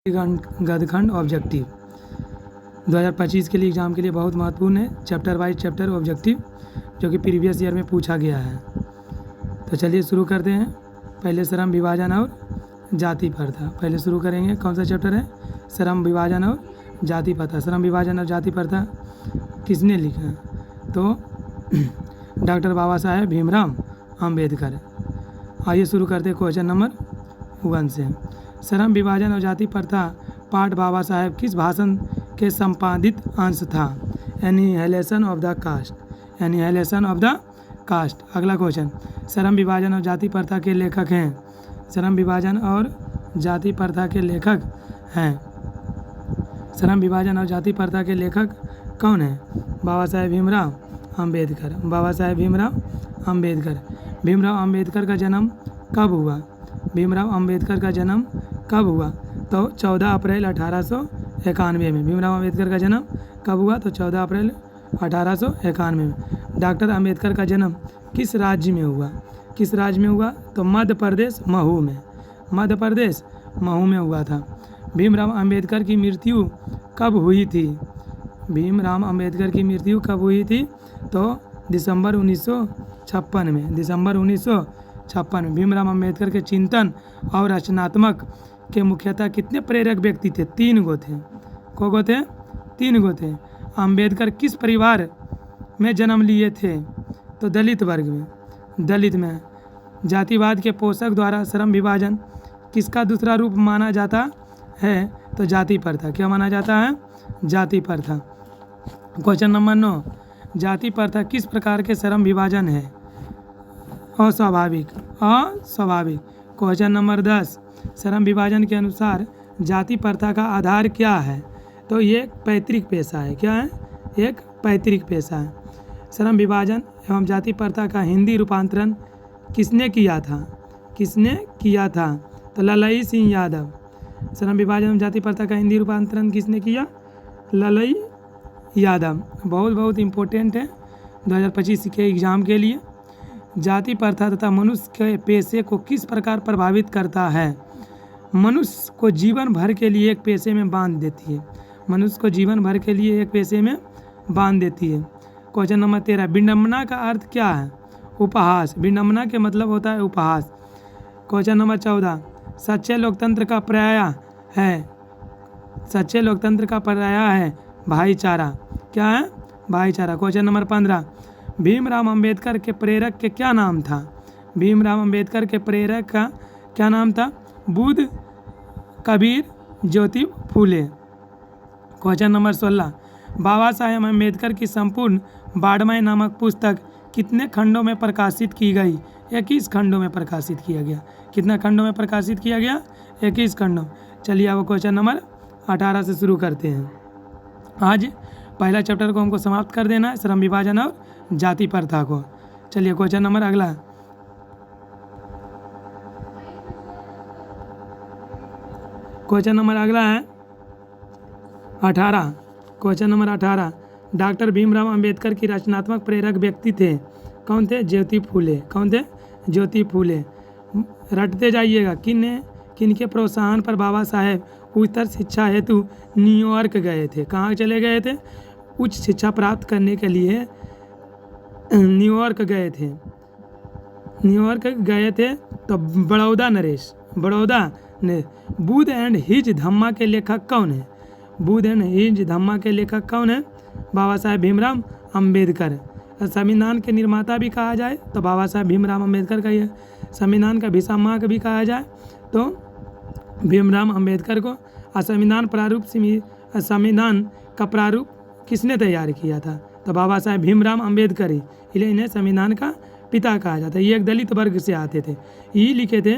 गदखंड objective 2025 के लिए exam के लिए बहुत महत्वपूर्ण है। चैप्टर वाइज चैप्टर ऑब्जेक्टिव जो कि प्रीवियस ईयर में पूछा गया है। तो चलिए शुरू करते हैं। पहले श्रम विभाजन और जाति प्रथा। पहले शुरू करेंगे। कौन सा चैप्टर है? श्रम विभाजन और जाति प्रथा। श्रम विभाजन और जाति प्रथा किसने लिखा? तो डॉक्टर बाबा साहेब भीमराव अंबेडकर। आइए शुरू करते हैं क्वेश्चन नंबर 1 से। श्रम विभाजन और जाति प्रथा पाठ बाबा साहेब किस भाषण के संपादित अंश था? Annihilation of the caste. Annihilation of the caste. अगला क्वेश्चन, श्रम विभाजन और जाति प्रथा के लेखक हैं। श्रम विभाजन और जाति प्रथा के लेखक हैं। श्रम विभाजन और जाति प्रथा के लेखक कौन हैं? बाबा साहेब भीमराव अंबेडकर। बाबा साहेब भीमराव अंबेडकर। भीमराव अंबेडकर का जन्म कब हुआ? भीमराव अंबेडकर का जन्म कब हुआ? तो 14 अप्रैल 1891 में। भीमराव अंबेडकर का जन्म कब हुआ? तो 14 अप्रैल 1891 में। डॉक्टर अंबेडकर का जन्म किस राज्य में हुआ? किस राज्य में हुआ? तो मध्य प्रदेश महू में। मध्य प्रदेश महू में हुआ था। भीमराव अंबेडकर की मृत्यु कब हुई थी? भीमराव अंबेडकर की मृत्यु कब हुई थी? तो दिसंबर 1956 में। दिसंबर 1956 में। भीमराव अंबेडकर के चिंतन और रचनात्मक के मुख्यतः कितने प्रेरक व्यक्ति थे? 3 गो थे। को थे? 3 गो थे। अंबेडकर किस परिवार में जन्म लिए थे? तो दलित वर्ग में। दलित में। जातिवाद के पोषक द्वारा श्रम विभाजन किसका दूसरा रूप माना जाता है? तो जाति प्रथा। क्या माना जाता है? जाति प्रथा। क्वेश्चन नंबर 9, जाति प्रथा किस प्रकार के श्रम विभाजन है? अस्वाभाविक। अस्वाभाविक। क्वेश्चन नंबर 10, श्रम विभाजन के अनुसार जाति प्रथा का आधार क्या है? तो ये पैतृक पेशा है। क्या है? एक पैतृक पेशा है। श्रम विभाजन एवं जाति प्रथा का हिंदी रूपांतरण किसने किया था? किसने किया था? तो ललई सिंह यादव। श्रम विभाजन एवं जाति प्रथा का हिंदी रूपांतरण किसने किया? ललई यादव। बहुत इम्पोर्टेंट है 2025 के एग्ज़ाम के लिए। जाति प्रथा तथा मनुष्य के पेशे को किस प्रकार प्रभावित करता है? मनुष्य को जीवन भर के लिए एक पेशे में बांध देती है। मनुष्य को जीवन भर के लिए एक पेशे में बांध देती है। क्वेश्चन नंबर 13, विडंबना का अर्थ क्या है? उपहास। विडंबना के मतलब होता है उपहास। क्वेश्चन नंबर 14, सच्चे लोकतंत्र का पर्याय है? सच्चे लोकतंत्र का पर्याय है भाईचारा। क्या है? भाईचारा। क्वेश्चन नंबर 15, भीमराव अंबेडकर के प्रेरक के क्या नाम था? भीमराव अंबेडकर के प्रेरक का क्या नाम था? बुद्ध, कबीर, ज्योति फूले। क्वेश्चन नंबर 16, बाबा साहेब अंबेडकर की संपूर्ण बाड़मय नामक पुस्तक कितने खंडों में प्रकाशित की गई? 21 खंडों में प्रकाशित किया गया। कितना खंडों में प्रकाशित किया गया? 21 खंडों। चलिए अब क्वेश्चन नंबर 18 से शुरू करते हैं। आज पहला चैप्टर को हमको समाप्त कर देना है, श्रम विभाजन और जाति प्रथा को। चलिए क्वेश्चन नंबर अगला। क्वेश्चन नंबर अगला है 18। Question number 18, doctor Bhimrao Ambedkar की रचनात्मक प्रेरक व्यक्ति थे। कौन थे? ज्योति फूले। कौन थे? ज्योति फूले। रटते जाइएगा। किनके प्रोत्साहन पर बाबा साहेब उच्चतर शिक्षा हेतु न्यूयॉर्क गए थे? कहाँ चले गए थे? उच्च शिक्षा प्राप्त करने के लिए न्यूयॉर्क गए थे। न्यूयॉर्क गए थे। तो बड़ौदा नरेश। बड़ौदा ने। बुद्ध एंड हिज धम्मा के लेखक कौन है? बुद्ध एंड हिज धम्मा के लेखक कौन है? बाबा साहेब भीमराव अंबेडकर। संविधान के निर्माता भी कहा जाए तो बाबा साहेब भीमराव अंबेडकर का ही है। संविधान का भिसामक भी कहा जाए तो भीमराव अंबेडकर को। संविधान प्रारूप संविधान का प्रारूप किसने तैयार किया था? तो बाबा साहेब भीमराव अंबेडकर ही। इसलिए इन्हें संविधान का पिता कहा जाता है। ये एक दलित वर्ग से आते थे। ये लिखे थे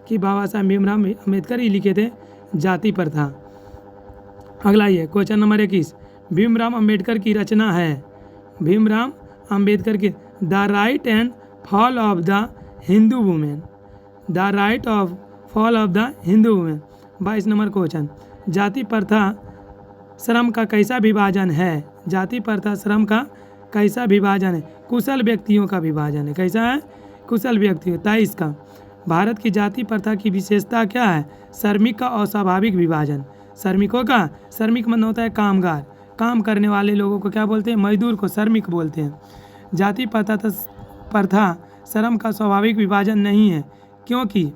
कि बाबा साहेब भीमराव अंबेडकर ही लिखे थे जाति प्रथा। अगला ये क्वेश्चन नंबर 21, भीमराव अंबेडकर की रचना है। भीमराव अंबेडकर की the right and fall of the Hindu women. The right of fall of the Hindu women. 22 number question, जाति प्रथा श्रम का कैसा विभाजन है? जाति प्रथा श्रम का कैसा विभाजन है? कुशल व्यक्तियों का विभाजन है। कैसा है? कुशल व्यक्तियों। 23 का भारत की जाति प्रथा की विशेषता क्या है? श्रमिक का अस्वाभाविक विभाजन। श्रमिकों का, श्रमिक मतलब होता है कामगार, काम करने वाले लोगों को क्या बोलते हैं? मजदूर को श्रमिक बोलते हैं। जाति प्रथा श्रम का स्वाभाविक विभाजन नहीं है, क्योंकि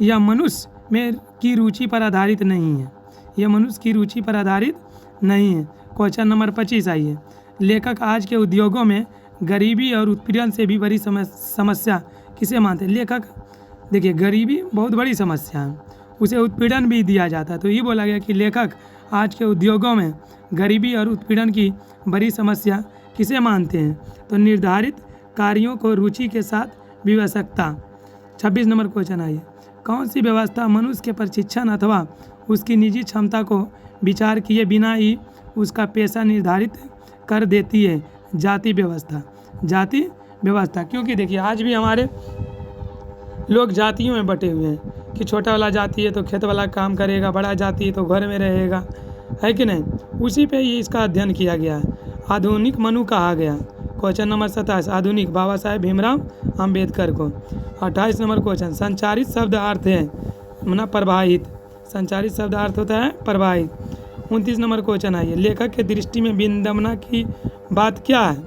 यह मनुष्य में की रुचि पर आधारित नहीं है। यह मनुष्य की रुचि पर आधारित नहीं है। क्वेश्चन नंबर 25 आइए। लेखक आज के उद्योगों में गरीबी और उत्पीड़न से भी बड़ी समस्या किसे मानते हैं? लेखक देखिए, गरीबी बहुत बड़ी समस्या है, उसे उत्पीड़न भी दिया जाता है, तो ये बोला गया कि लेखक आज के उद्योगों में गरीबी और उत्पीड़न की बड़ी समस्या किसे मानते हैं? तो निर्धारित कार्यों को रुचि के साथ विवशता। 26 नंबर क्वेश्चन आइए। कौन सी व्यवस्था मनुष्य के प्रशिक्षण अथवा उसकी निजी क्षमता को विचार किए बिना ही उसका पेशा निर्धारित कर देती है? जाति व्यवस्था। जाति व्यवस्था, क्योंकि देखिए आज भी हमारे लोग जातियों में बटे हुए हैं कि छोटा वाला जाति है तो खेत वाला काम करेगा, बड़ा जाति है तो घर में रहेगा, है कि नहीं? उसी पे ये इसका अध्ययन किया गया है। आधुनिक मनु कहा गया। क्वेश्चन नंबर 27 आधुनिक बाबा साहेब भीमराव अंबेडकर को। 28 नंबर क्वेश्चन संचारित शब्द अर्थ है ना प्रवाहित। संचारित शब्द अर्थ होता है प्रवाहित। 29 नंबर क्वेश्चन आइए। लेखक के दृष्टि में विडंबना की बात क्या है?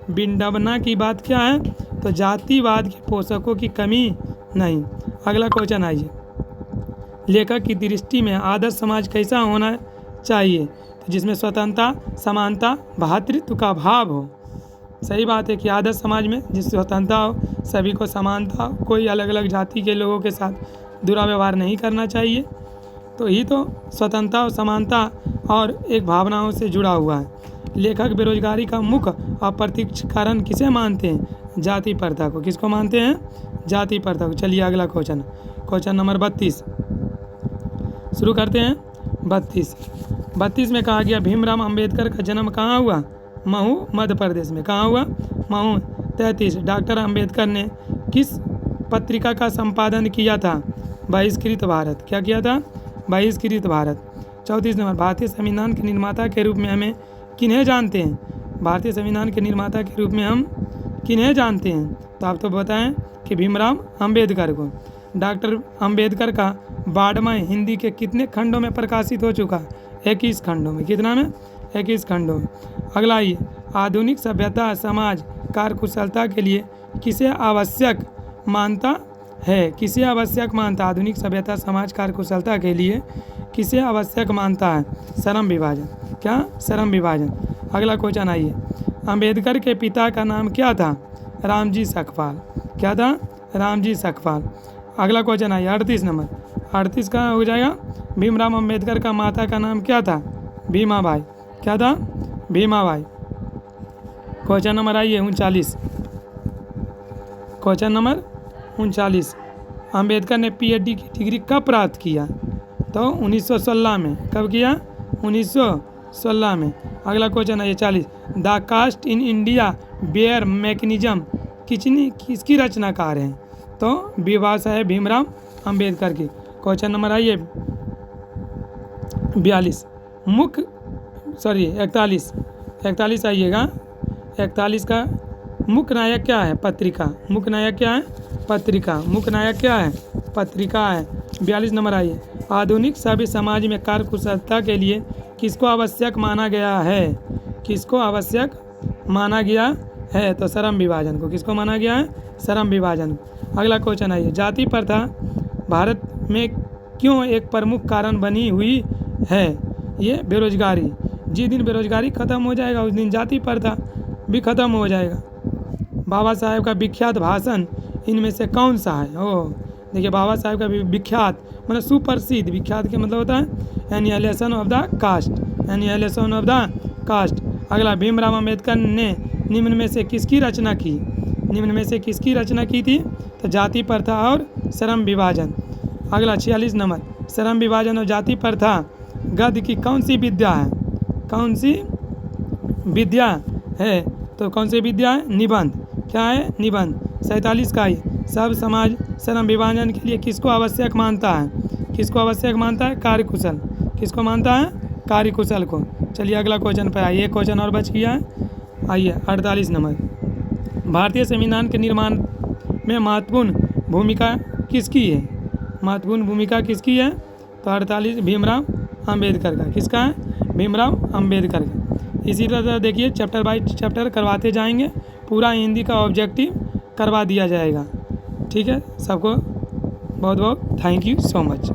विडंबना की बात क्या है? तो जातिवाद के पोषकों की कमी नहीं। अगला क्वेश्चन आइए। लेखक की दृष्टि में आदर्श समाज कैसा होना चाहिए? तो जिसमें स्वतंत्रता, समानता, भ्रातृत्व का भाव हो। सही बात है कि आदर्श समाज में जिससे स्वतंत्रता हो, सभी को समानता हो, कोई अलग अलग जाति के लोगों के साथ दुराव्यवहार नहीं करना चाहिए। तो ही तो स्वतंत्रता और समानता और एक भावनाओं से जुड़ा हुआ है। लेखक बेरोजगारी का मुख्य अप्रत्यक्ष कारण किसे मानते हैं? जाति प्रथा को। किसको मानते हैं? जाति प्रथा को। चलिए अगला क्वेश्चन, क्वेश्चन नंबर 32 शुरू करते हैं। 32 में कहा गया भीमराव अंबेडकर का जन्म कहाँ हुआ? महू मध्य प्रदेश में। कहाँ हुआ? महू। 33 डॉक्टर अंबेडकर ने किस पत्रिका का संपादन किया था? बहिष्कृत भारत। क्या किया था? बहिष्कृत भारत। 34 नंबर भारतीय संविधान के निर्माता के रूप में हमें किन्हें जानते हैं? भारतीय संविधान के निर्माता के रूप में हम किन्हें जानते हैं? तो आप तो बताएं कि भीमराव अंबेडकर को। डॉक्टर अंबेडकर का 12वां हिंदी के कितने खंडों में प्रकाशित हो चुका? 21 खंडों में। कितना में? 21 खंडों में। अगला आइए। आधुनिक सभ्यता समाज कार्यकुशलता के लिए किसे आवश्यक मानता है? किसे आवश्यक मानता? आधुनिक सभ्यता समाज कार्यकुशलता के लिए किसे आवश्यक मानता है? श्रम विभाजन। क्या? श्रम विभाजन। अगला क्वेश्चन आइए। अंबेडकर के पिता का नाम क्या था? रामजी सखपाल। क्या था? रामजी सखपाल। अगला क्वेश्चन आइए 38 नंबर। 38 का हो जाएगा। भीमराव अंबेडकर का माता का नाम क्या था? भीमाबाई। क्या था? भीमाबाई। क्वेश्चन नंबर आइए 39। क्वेश्चन नंबर 39 अंबेडकर ने पीएचडी की डिग्री कब प्राप्त किया? तो 1916 में। कब किया? 1916 में। अगला क्वेश्चन है 40 the caste in India their mechanism किसकी रचनाकार हैं? तो बाबा साहेब भीमराव अंबेडकर की। क्वेश्चन नंबर आइए 41 आइएगा। 41 का मुख्य नायक क्या है? पत्रिका। मुख्य नायक क्या है? पत्रिका। मुख्य नायक क्या है? पत्रिका है। 42 नंबर आइए। आधुनिक सभ्य समाज में कार्यकुशलता के लिए किसको आवश्यक माना गया है? किसको आवश्यक माना गया है? तो श्रम विभाजन को। किसको माना गया है? श्रम विभाजन। अगला क्वेश्चन आइए। जाति प्रथा भारत में क्यों एक प्रमुख कारण बनी हुई है? ये बेरोजगारी। जिस दिन बेरोजगारी खत्म हो जाएगा उस दिन जाति प्रथा भी खत्म हो जाएगा। बाबा साहेब का विख्यात भाषण इनमें से कौन सा है? देखिए बाबा साहेब का विख्यात मतलब सुप्रसिद्ध। विख्यात के मतलब होता है annihilation of the caste. Annihilation of the caste. अगला भीमराव अंबेडकर ने निम्न में से किसकी रचना की? निम्न में से किसकी रचना की थी? तो जाति प्रथा और श्रम विभाजन। अगला 46 नंबर श्रम विभाजन और जाति प्रथा गद्य की कौन सी विद्या है? कौन सी विद्या है? तो कौन सी विद्या है? निबंध। क्या है? निबंध। 47 का ही सब समाज श्रम विभाजन के लिए किसको आवश्यक मानता है? किसको आवश्यक मानता है? कार्यकुशल। किसको मानता है? कार्यकुशल को। चलिए अगला क्वेश्चन पर आइए। क्वेश्चन और बच गया है। आइए 48 नंबर। भारतीय संविधान के निर्माण में महत्वपूर्ण भूमिका किसकी है? महत्वपूर्ण भूमिका किसकी है? तो 48 भीमराव अंबेडकर का। किसका है? भीमराव अंबेडकर का। इसी तरह देखिए चैप्टर बाय चैप्टर करवाते जाएंगे, पूरा हिंदी का ऑब्जेक्टिव करवा दिया जाएगा। ठीक है, सबको बहुत बहुत थैंक यू सो मच।